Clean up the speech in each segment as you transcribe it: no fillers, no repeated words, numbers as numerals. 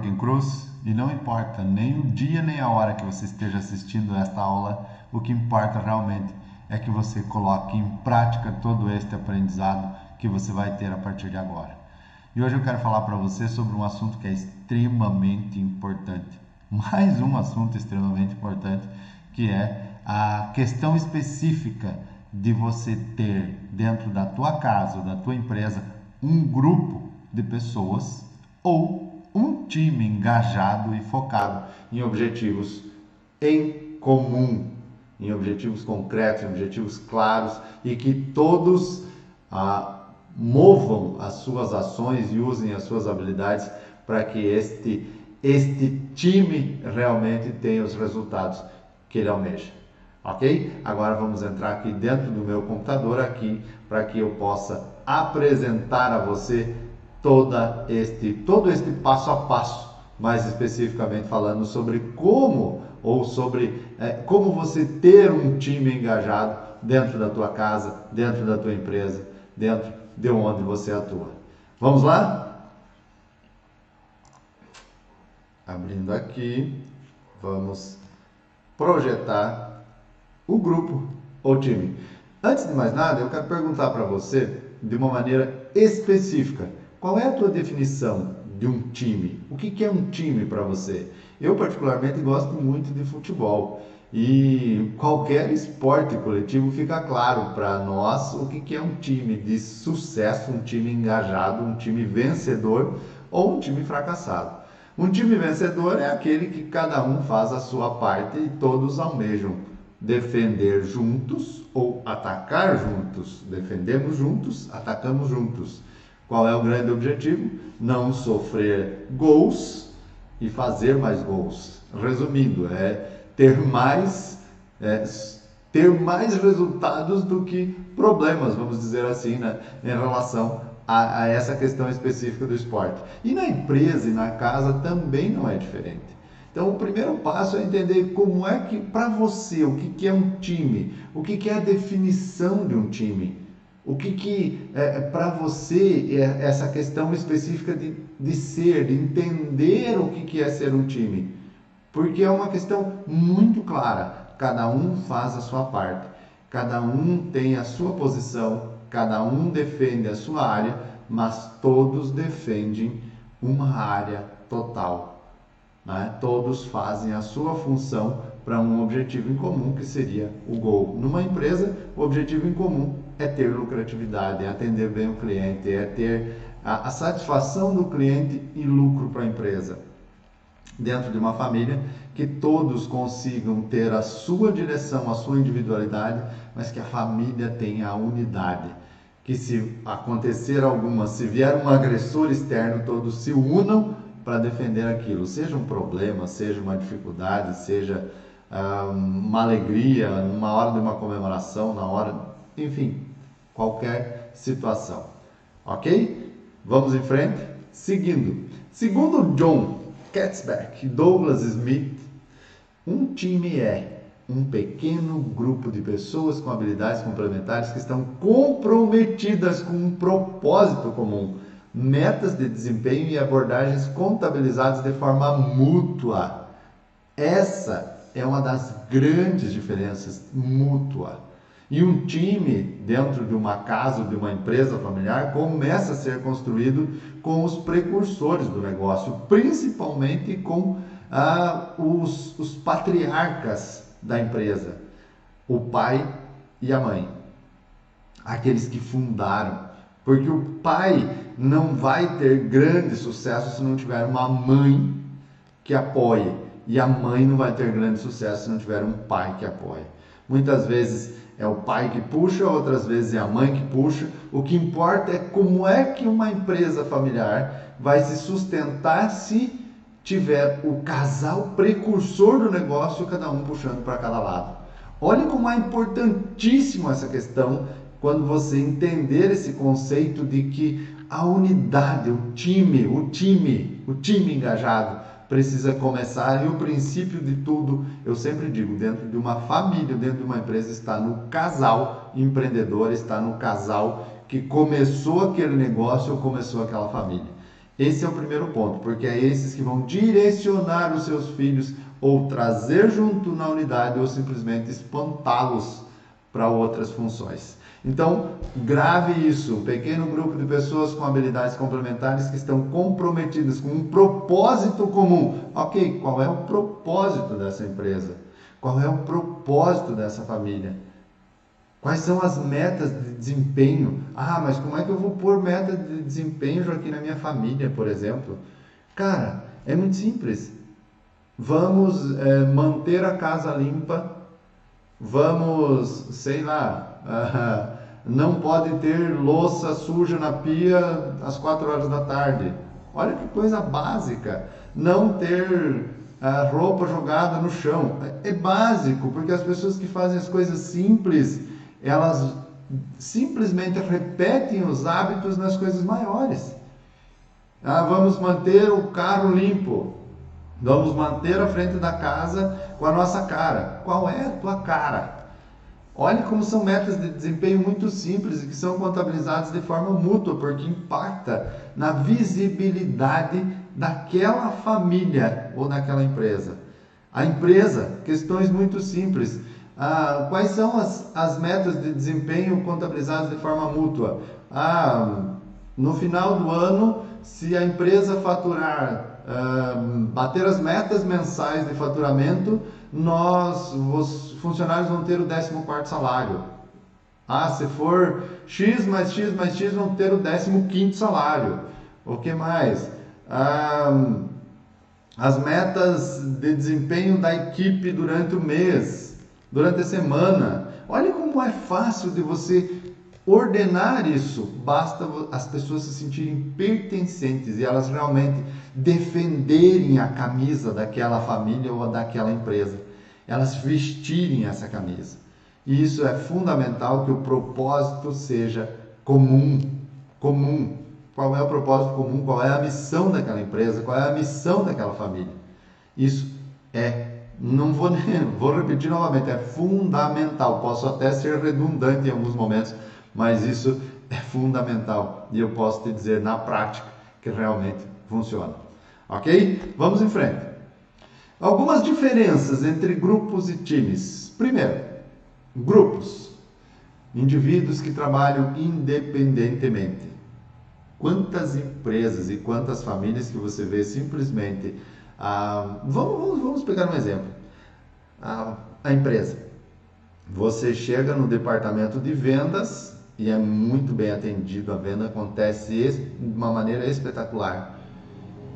Jorgen Cruz e não importa nem o dia nem a hora que você esteja assistindo esta aula, o que importa realmente é que você coloque em prática todo este aprendizado que você vai ter a partir de agora. E hoje eu quero falar para você sobre um assunto que é extremamente importante. Mais um assunto extremamente importante, que é a questão específica de você ter dentro da tua casa ou da tua empresa um grupo de pessoas ou um time engajado e focado em objetivos em comum, em objetivos concretos, em objetivos claros e que todos movam as suas ações e usem as suas habilidades para que este time realmente tenha os resultados que ele almeja. Ok? Agora vamos entrar aqui dentro do meu computador aqui para que eu possa apresentar a você todo este passo a passo, mais especificamente falando sobre como como você ter um time engajado dentro da tua casa, dentro da tua empresa, dentro de onde você atua. Vamos lá? Abrindo aqui, vamos projetar o grupo ou time. Antes de mais nada, eu quero perguntar para você, de uma maneira específica, qual é a tua definição de um time? O que é um time para você? Eu particularmente gosto muito de futebol e qualquer esporte coletivo fica claro para nós o que é um time de sucesso, um time engajado, um time vencedor ou um time fracassado. Um time vencedor é aquele que cada um faz a sua parte e todos almejam defender juntos ou atacar juntos. Defendemos juntos, atacamos juntos. Qual é o grande objetivo? Não sofrer gols e fazer mais gols. Resumindo, ter mais resultados do que problemas, vamos dizer assim, né, em relação a essa questão específica do esporte. E na empresa e na casa também não é diferente. Então, o primeiro passo é entender como é que, para você, o que é um time, o que é a definição de um time, o que para você, é essa questão específica de ser, de entender o que é ser um time. Porque é uma questão muito clara, cada um faz a sua parte, cada um tem a sua posição, cada um defende a sua área, mas todos defendem uma área total. Né? Todos fazem a sua função para um objetivo em comum, que seria o gol. Numa empresa, o objetivo em comum é ter lucratividade, é atender bem o cliente, é ter a satisfação do cliente e lucro para a empresa. Dentro de uma família, que todos consigam ter a sua direção, a sua individualidade, mas que a família tenha a unidade. Que se acontecer alguma, se vier um agressor externo, todos se unam para defender aquilo, seja um problema, seja uma dificuldade, seja uma alegria, numa hora de uma comemoração, enfim, qualquer situação. Ok? Vamos em frente? Segundo John Katzberg e Douglas Smith, um time é um pequeno grupo de pessoas com habilidades complementares que estão comprometidas com um propósito comum, metas de desempenho e abordagens contabilizadas de forma mútua. Essa é uma das grandes diferenças, mútua. E um time dentro de uma casa ou de uma empresa familiar começa a ser construído com os precursores do negócio, principalmente com os patriarcas da empresa, o pai e a mãe, aqueles que fundaram. Porque o pai não vai ter grande sucesso se não tiver uma mãe que apoie. E a mãe não vai ter grande sucesso se não tiver um pai que apoie. Muitas vezes é o pai que puxa, outras vezes é a mãe que puxa. O que importa é como é que uma empresa familiar vai se sustentar se tiver o casal precursor do negócio, cada um puxando para cada lado. Olha como é importantíssimo essa questão quando você entender esse conceito de que a unidade, o time engajado precisa começar, e o princípio de tudo, eu sempre digo, dentro de uma família, dentro de uma empresa, está no casal empreendedor, está no casal que começou aquele negócio ou começou aquela família. Esse é o primeiro ponto, porque é esses que vão direcionar os seus filhos ou trazer junto na unidade ou simplesmente espantá-los para outras funções. Então, grave isso, um pequeno grupo de pessoas com habilidades complementares que estão comprometidas com um propósito comum. Ok, qual é o propósito dessa empresa? Qual é o propósito dessa família? Quais são as metas de desempenho? Ah, mas como é que eu vou pôr meta de desempenho aqui na minha família, por exemplo? Cara, é muito simples. Vamos manter a casa limpa, vamos, sei lá, não pode ter louça suja na pia às 4 horas da tarde. Olha que coisa básica. Não ter roupa jogada no chão. É básico, porque as pessoas que fazem as coisas simples, elas simplesmente repetem os hábitos nas coisas maiores. Vamos manter o carro limpo. Vamos manter a frente da casa com a nossa cara. Qual é a tua cara? Olhe como são metas de desempenho muito simples e que são contabilizadas de forma mútua, porque impacta na visibilidade daquela família ou daquela empresa. A empresa, questões muito simples. Quais são as metas de desempenho contabilizadas de forma mútua? No final do ano, se a empresa faturar, bater as metas mensais de faturamento, os funcionários vão ter o 14º salário. Se for X mais X mais X, vão ter o 15º salário. O que mais? As metas de desempenho da equipe durante o mês, durante a semana. Olha como é fácil de você ordenar isso. Basta as pessoas se sentirem pertencentes e elas realmente defenderem a camisa daquela família ou daquela empresa. Elas vestirem essa camisa. E isso é fundamental, que o propósito seja comum. Qual é o propósito comum? Qual é a missão daquela empresa? Qual é a missão daquela família? Isso vou repetir novamente, é fundamental. Posso até ser redundante em alguns momentos, mas isso é fundamental. E eu posso te dizer na prática que realmente funciona. Ok? Vamos em frente. Algumas diferenças entre grupos e times. Primeiro, grupos. Indivíduos que trabalham independentemente. Quantas empresas e quantas famílias que você vê simplesmente... vamos pegar um exemplo. A empresa. Você chega no departamento de vendas e é muito bem atendido. A venda acontece de uma maneira espetacular.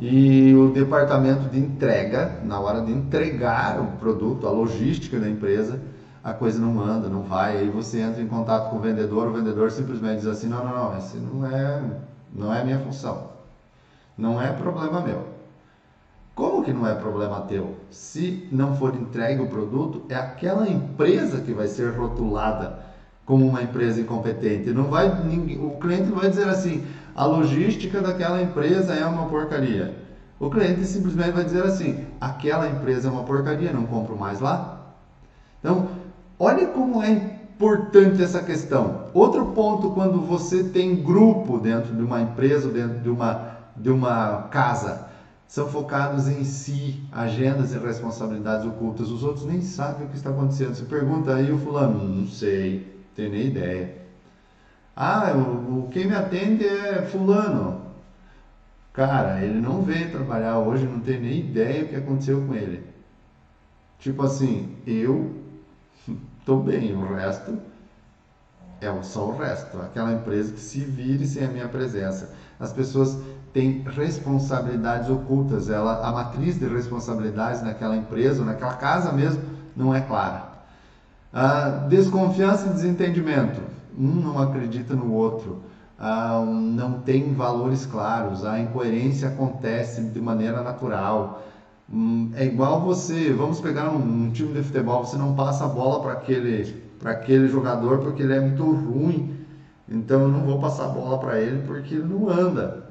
E o departamento de entrega, na hora de entregar o produto, a logística da empresa, a coisa não anda, não vai. Aí você entra em contato com o vendedor simplesmente diz assim, não, esse não é minha função. Não é problema meu. Como que não é problema teu? Se não for entregue o produto, é aquela empresa que vai ser rotulada como uma empresa incompetente. O cliente não vai dizer assim, a logística daquela empresa é uma porcaria. O cliente simplesmente vai dizer assim, aquela empresa é uma porcaria, não compro mais lá. Então, olha como é importante essa questão. Outro ponto, quando você tem grupo dentro de uma empresa, dentro de uma casa, são focados em si, agendas e responsabilidades ocultas. Os outros nem sabem o que está acontecendo. Você pergunta aí o fulano, não sei, não tenho nem ideia. Quem me atende é fulano. Cara, ele não veio trabalhar hoje, não tenho nem ideia o que aconteceu com ele. Tipo assim, eu tô bem, o resto é só o resto. Aquela empresa que se vire sem a minha presença. As pessoas têm responsabilidades ocultas. A matriz de responsabilidades naquela empresa, naquela casa mesmo, não é clara. Desconfiança e desentendimento. Um não acredita no outro. Não tem valores claros. A incoerência acontece de maneira natural. É igual vamos pegar um time de futebol, você não passa a bola para aquele jogador porque ele é muito ruim, então eu não vou passar a bola para ele porque ele não anda.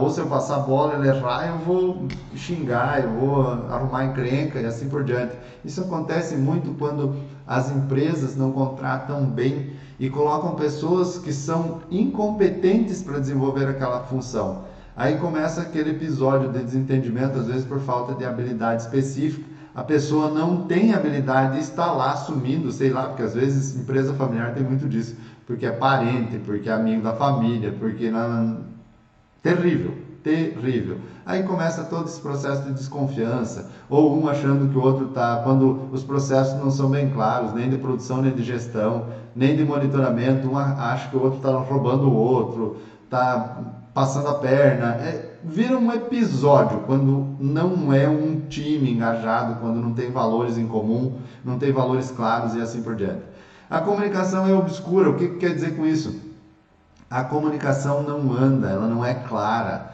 Ou se eu passar a bola e ele errar, eu vou xingar, eu vou arrumar encrenca e assim por diante. Isso acontece muito quando as empresas não contratam bem e colocam pessoas que são incompetentes para desenvolver aquela função. Aí começa aquele episódio de desentendimento, às vezes por falta de habilidade específica. A pessoa não tem habilidade e está lá assumindo, sei lá, porque às vezes empresa familiar tem muito disso, porque é parente, porque é amigo da família, porque não... Terrível, terrível. Aí começa todo esse processo de desconfiança, ou um achando que o outro está, quando os processos não são bem claros, nem de produção, nem de gestão, nem de monitoramento, um acha que o outro está roubando o outro, está passando a perna. Vira um episódio quando não é um time engajado, quando não tem valores em comum, não tem valores claros e assim por diante. A comunicação é obscura. O que quer dizer com isso? A comunicação não anda, ela não é clara.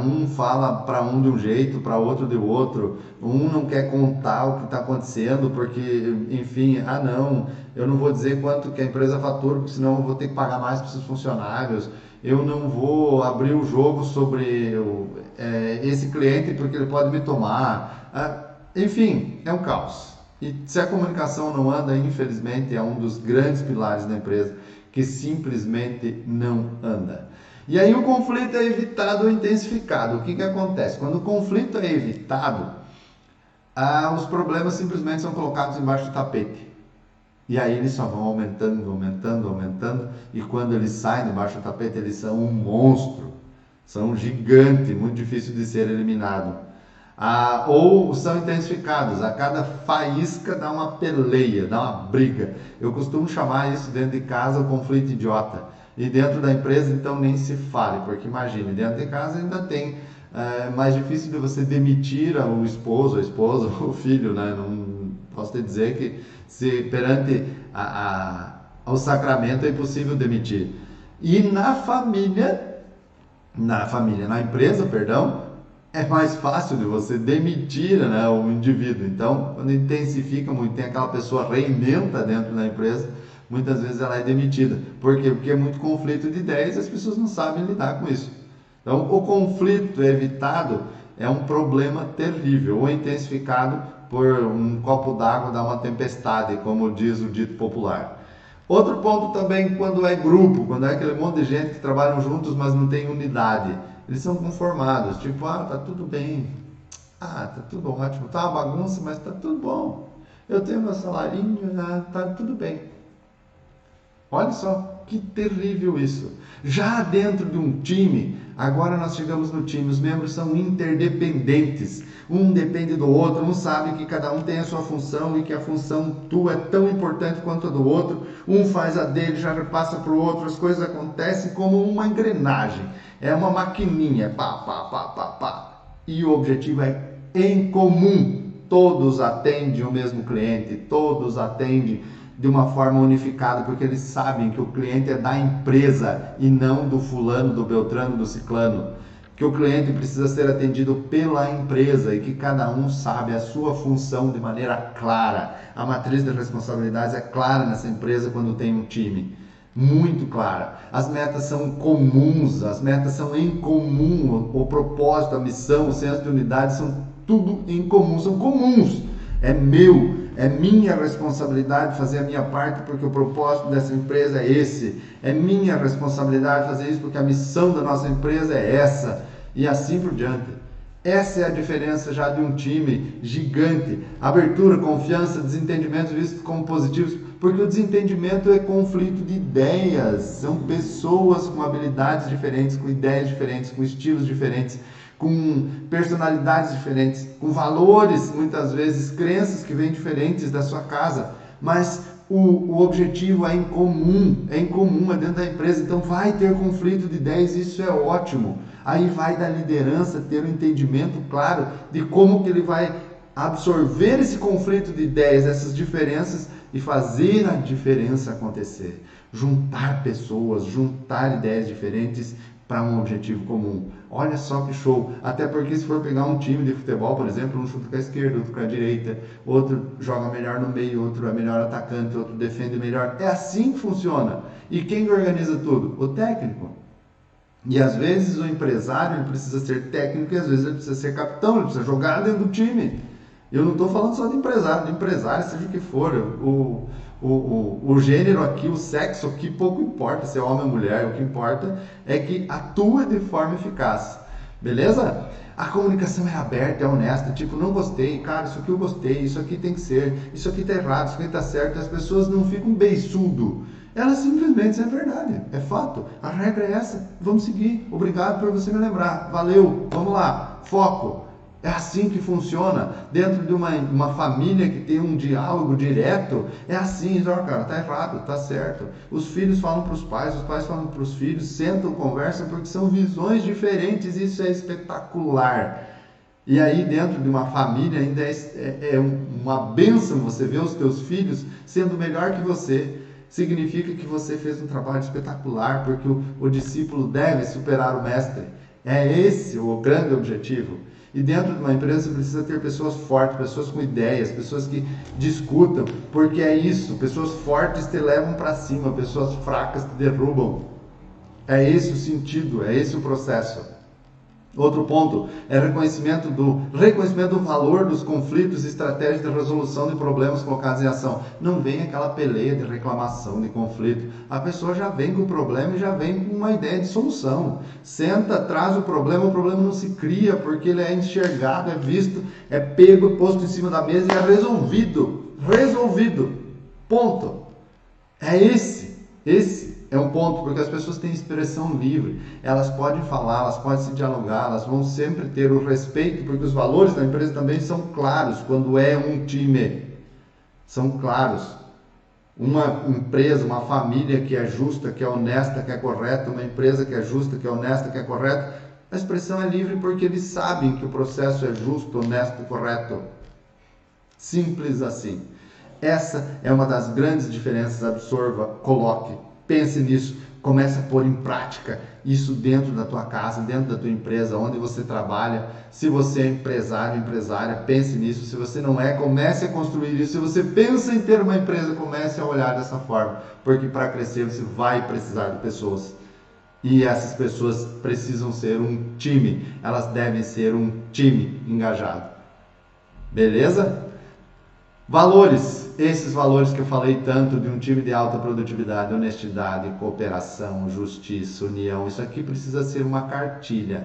Um fala para um de um jeito, para outro de outro. Um não quer contar o que está acontecendo porque, enfim, não, eu não vou dizer quanto que a empresa fatura, porque senão eu vou ter que pagar mais para os funcionários. Eu não vou abrir o jogo sobre esse cliente porque ele pode me tomar. Enfim, é um caos. E se a comunicação não anda, infelizmente, é um dos grandes pilares da empresa que simplesmente não anda. E aí o conflito é evitado ou intensificado. O que acontece? Quando o conflito é evitado, os problemas simplesmente são colocados embaixo do tapete. E aí eles só vão aumentando, aumentando, aumentando. E quando eles saem debaixo do tapete, eles são um monstro. São um gigante, muito difícil de ser eliminado. Ou são intensificados. A cada faísca dá uma peleia, dá uma briga. Eu costumo chamar isso dentro de casa o conflito idiota. E dentro da empresa, então, nem se fale. Porque imagine, dentro de casa ainda tem... mais difícil de você demitir o esposo, a esposa, o filho, né? Não posso te dizer que se perante ao sacramento é impossível demitir. E na empresa, é mais fácil de você demitir, né, o indivíduo. Então, quando intensifica muito, tem aquela pessoa reinenta dentro da empresa, muitas vezes ela é demitida. Por quê? Porque é muito conflito de ideias e as pessoas não sabem lidar com isso. Então, o conflito evitado é um problema terrível, ou intensificado por um copo d'água dar uma tempestade, como diz o dito popular. Outro ponto também, quando é grupo, quando é aquele monte de gente que trabalham juntos, mas não tem unidade. Eles são conformados, tipo, tá tudo bem, tá tudo ótimo, tá uma bagunça, mas tá tudo bom. Eu tenho meu salarinho, tá tudo bem. Olha só, que terrível isso. Já dentro de um time, agora nós chegamos no time, os membros são interdependentes. Um depende do outro, um sabe que cada um tem a sua função e que a função tua é tão importante quanto a do outro. Um faz a dele, já repassa para o outro, as coisas acontecem como uma engrenagem. É uma maquininha, pá. E o objetivo é em comum. Todos atendem o mesmo cliente, todos atendem de uma forma unificada, porque eles sabem que o cliente é da empresa e não do fulano, do beltrano, do ciclano. Que o cliente precisa ser atendido pela empresa e que cada um sabe a sua função de maneira clara. A matriz de responsabilidades é clara nessa empresa quando tem um time. Muito clara. As metas são comuns, as metas são em comum, o propósito, a missão, o senso de unidade são tudo em comum, são comuns. É minha responsabilidade fazer a minha parte porque o propósito dessa empresa é esse. É minha responsabilidade fazer isso porque a missão da nossa empresa é essa. E assim por diante. Essa é a diferença já de um time gigante. Abertura, confiança, desentendimentos vistos como positivos, porque o desentendimento é conflito de ideias. São pessoas com habilidades diferentes, com ideias diferentes, com estilos diferentes, com personalidades diferentes, com valores, muitas vezes, crenças que vêm diferentes da sua casa, mas o objetivo é em comum, é dentro da empresa, então vai ter conflito de ideias, isso é ótimo. Aí vai da liderança ter um entendimento claro de como que ele vai absorver esse conflito de ideias, essas diferenças e fazer a diferença acontecer. Juntar pessoas, juntar ideias diferentes para um objetivo comum. Olha só que show! Até porque se for pegar um time de futebol, por exemplo, um chuta com a esquerda, outro com a direita, outro joga melhor no meio, outro é melhor atacante, outro defende melhor. É assim que funciona. E quem organiza tudo? O técnico. E às vezes o empresário ele precisa ser técnico e às vezes ele precisa ser capitão, ele precisa jogar dentro do time. Eu não estou falando só de empresário, seja o que for. O gênero aqui, o sexo aqui, pouco importa se é homem ou mulher, o que importa é que atua de forma eficaz, beleza? A comunicação é aberta, é honesta, tipo, não gostei, cara, isso aqui eu gostei, isso aqui tem que ser, isso aqui tá errado, isso aqui tá certo, as pessoas não ficam beiçudo, elas simplesmente, isso é verdade, é fato, a regra é essa, vamos seguir, obrigado por você me lembrar, valeu, vamos lá, foco. É assim que funciona. Dentro de uma família que tem um diálogo direto, é assim, ó, cara, tá errado, tá certo. Os filhos falam para os pais falam para os filhos, sentam, conversam, porque são visões diferentes, isso é espetacular. E aí dentro de uma família ainda é uma bênção você ver os teus filhos sendo melhor que você. Significa que você fez um trabalho espetacular, porque o discípulo deve superar o mestre. É esse o grande objetivo. E dentro de uma empresa você precisa ter pessoas fortes, pessoas com ideias, pessoas que discutam, porque é isso, pessoas fortes te levam para cima, pessoas fracas te derrubam. É esse o sentido, é esse o processo. Outro ponto é reconhecimento do valor dos conflitos e estratégias de resolução de problemas colocados em ação. Não vem aquela peleia de reclamação, de conflito. A pessoa já vem com o problema e já vem com uma ideia de solução. Senta, traz o problema não se cria porque ele é enxergado, é visto, é pego, posto em cima da mesa e é resolvido. Resolvido. Ponto. É esse é um ponto, porque as pessoas têm expressão livre, elas podem falar, elas podem se dialogar, elas vão sempre ter o respeito, porque os valores da empresa também são claros quando é um time, são claros. Uma empresa, uma família que é justa, que é honesta, que é correta, uma empresa que é justa, que é honesta, que é correta, a expressão é livre porque eles sabem que o processo é justo, honesto e correto. Simples assim. Essa é uma das grandes diferenças. Absorva, coloque, pense nisso, comece a pôr em prática isso dentro da tua casa, dentro da tua empresa, onde você trabalha. Se você é empresário, empresária, pense nisso. Se você não é, comece a construir isso. Se você pensa em ter uma empresa, comece a olhar dessa forma, porque para crescer você vai precisar de pessoas. E essas pessoas precisam ser um time, elas devem ser um time engajado. Beleza? Valores, esses valores que eu falei tanto de um time de alta produtividade, honestidade, cooperação, justiça, união, isso aqui precisa ser uma cartilha.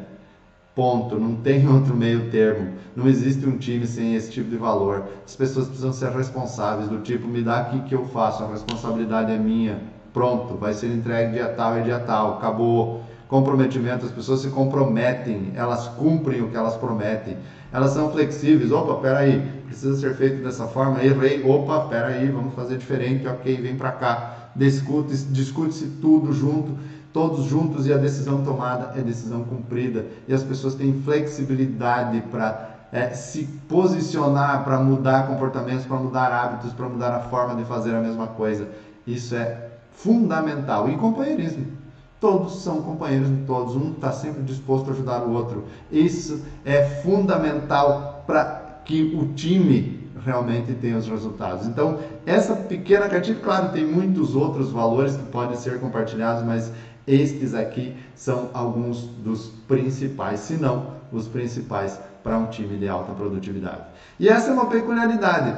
Ponto, não tem outro meio termo. Não existe um time sem esse tipo de valor. As pessoas precisam ser responsáveis, do tipo, me dá aqui que eu faço, a responsabilidade é minha. Pronto, vai ser entregue dia tal e dia tal, acabou. Comprometimento, as pessoas se comprometem, elas cumprem o que elas prometem. Elas são flexíveis, opa, peraí, precisa ser feito dessa forma, errei, opa, peraí, vamos fazer diferente, ok, vem pra cá. Discute-se tudo junto, todos juntos, e a decisão tomada é decisão cumprida. E as pessoas têm flexibilidade para se posicionar, para mudar comportamentos, para mudar hábitos, para mudar a forma de fazer a mesma coisa. Isso é fundamental. E companheirismo. Todos são companheiros de todos, um está sempre disposto a ajudar o outro. Isso é fundamental para que o time realmente tenha os resultados. Então, essa pequena cartilha, claro, tem muitos outros valores que podem ser compartilhados, mas estes aqui são alguns dos principais, se não os principais, para um time de alta produtividade. E essa é uma peculiaridade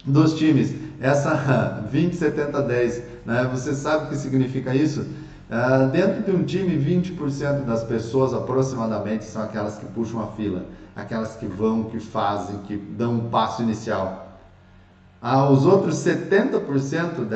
dos times, essa 20-70-10, né? Você sabe o que significa isso? Dentro de um time, 20% das pessoas aproximadamente são aquelas que puxam a fila, aquelas que vão, que fazem, que dão um passo inicial. Os outros 70%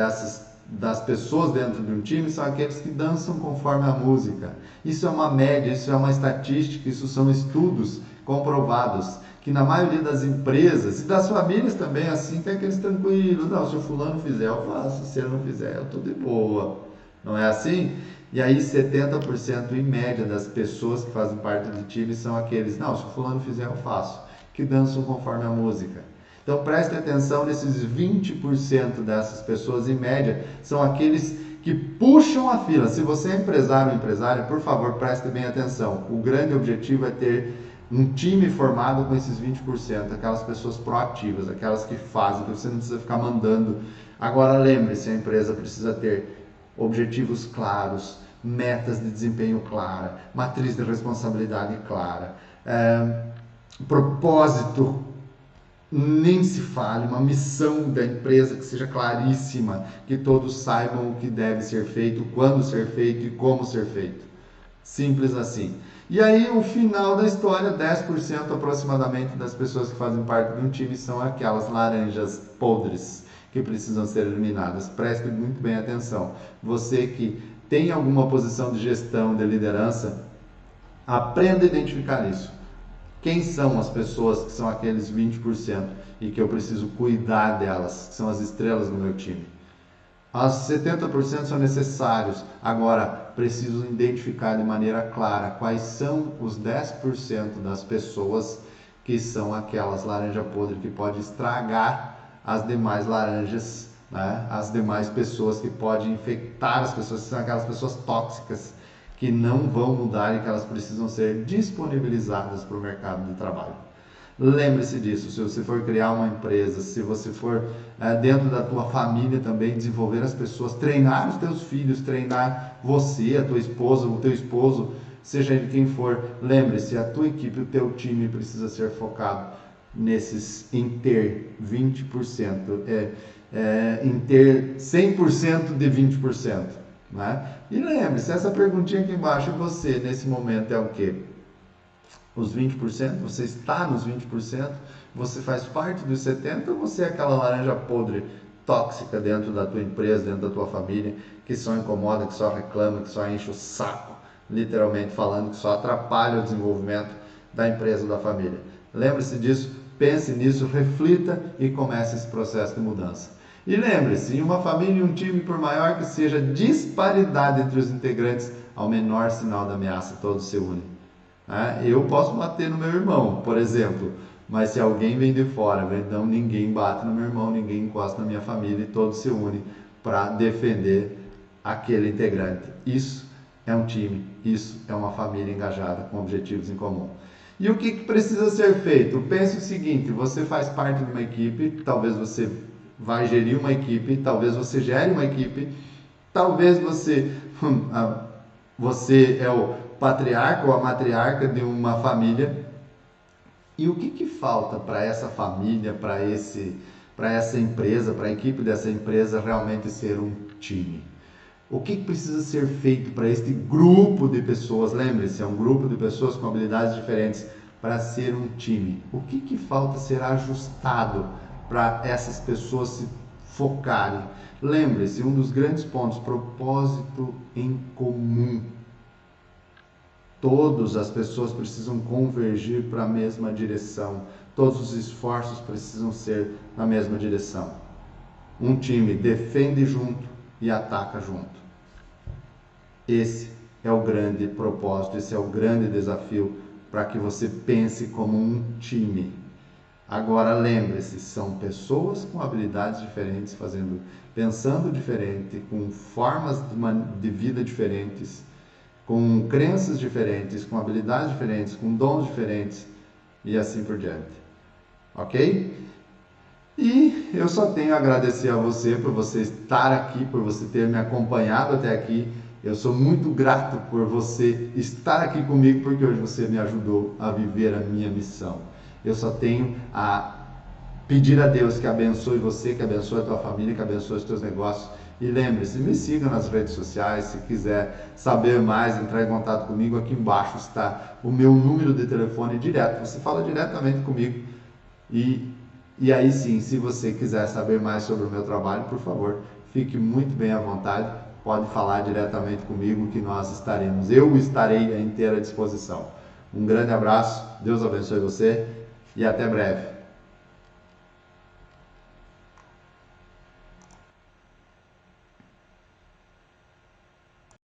das pessoas dentro de um time são aqueles que dançam conforme a música. Isso é uma média, isso é uma estatística, isso são estudos comprovados, que na maioria das empresas e das famílias também, assim, tem aqueles tranquilos, não, se o fulano fizer eu faço, se ele não fizer eu estou de boa. Não é assim? E aí 70% em média das pessoas que fazem parte do time são aqueles, não, se o fulano fizer eu faço, que dançam conforme a música. Então preste atenção nesses 20% dessas pessoas em média, são aqueles que puxam a fila. Se você é empresário ou empresária, por favor, preste bem atenção. O grande objetivo é ter um time formado com esses 20%, aquelas pessoas proativas, aquelas que fazem, que você não precisa ficar mandando. Agora lembre-se, a empresa precisa ter objetivos claros, metas de desempenho clara, matriz de responsabilidade clara, propósito nem se fale, uma missão da empresa que seja claríssima, que todos saibam o que deve ser feito, quando ser feito e como ser feito. Simples assim. E aí, o final da história, 10% aproximadamente das pessoas que fazem parte de um time são aquelas laranjas podres que precisam ser eliminadas. Preste muito bem atenção. Você que tem alguma posição de gestão, de liderança, aprenda a identificar isso. Quem são as pessoas que são aqueles 20% e que eu preciso cuidar delas, que são as estrelas do meu time? Os 70% são necessários. Agora, preciso identificar de maneira clara quais são os 10% das pessoas que são aquelas laranjas podres que podem estragar as demais laranjas, né? As demais pessoas que podem infectar as pessoas, que são aquelas pessoas tóxicas que não vão mudar e que elas precisam ser disponibilizadas para o mercado de trabalho. Lembre-se disso, se você for criar uma empresa, se você for dentro da tua família também desenvolver as pessoas, treinar os teus filhos, treinar você, a tua esposa, o teu esposo, seja ele quem for, lembre-se, a tua equipe, o teu time precisa ser focado em ter 20%, em ter 100% de 20%. Né? E lembre-se, essa perguntinha aqui embaixo, você nesse momento é o quê? Os 20%? Você está nos 20%? Você faz parte dos 70% ou você é aquela laranja podre, tóxica dentro da tua empresa, dentro da tua família, que só incomoda, que só reclama, que só enche o saco, literalmente falando, que só atrapalha o desenvolvimento da empresa, da família? Lembre-se disso, pense nisso, reflita e comece esse processo de mudança. E lembre-se, em uma família e um time, por maior que seja a disparidade entre os integrantes, ao menor sinal de ameaça, todos se unem. Eu posso bater no meu irmão, por exemplo, mas se alguém vem de fora, então ninguém bate no meu irmão, ninguém encosta na minha família e todos se unem para defender aquele integrante. Isso é um time, isso é uma família engajada com objetivos em comum. E o que precisa ser feito? Pense o seguinte, você faz parte de uma equipe, talvez você vai gerir uma equipe, talvez você gere uma equipe, talvez você é o patriarca ou a matriarca de uma família. E o que falta para essa família, para essa empresa, para a equipe dessa empresa realmente ser um time? O que precisa ser feito para este grupo de pessoas? Lembre-se, é um grupo de pessoas com habilidades diferentes para ser um time. O que falta ser ajustado para essas pessoas se focarem? Lembre-se, um dos grandes pontos, propósito em comum. Todas as pessoas precisam convergir para a mesma direção. Todos os esforços precisam ser na mesma direção. Um time defende junto e ataca junto. Esse é o grande propósito, esse é o grande desafio para que você pense como um time. Agora lembre-se, são pessoas com habilidades diferentes, pensando diferente, com formas de vida diferentes, com crenças diferentes, com habilidades diferentes, com dons diferentes e assim por diante. Ok? E eu só tenho a agradecer a você por você estar aqui, por você ter me acompanhado até aqui. Eu sou muito grato por você estar aqui comigo, porque hoje você me ajudou a viver a minha missão. Eu só tenho a pedir a Deus que abençoe você, que abençoe a tua família, que abençoe os teus negócios. E lembre-se, me siga nas redes sociais, se quiser saber mais, entrar em contato comigo, aqui embaixo está o meu número de telefone direto, você fala diretamente comigo. E aí sim, se você quiser saber mais sobre o meu trabalho, por favor, fique muito bem à vontade, pode falar diretamente comigo que eu estarei à inteira disposição. Um grande abraço, Deus abençoe você e até breve.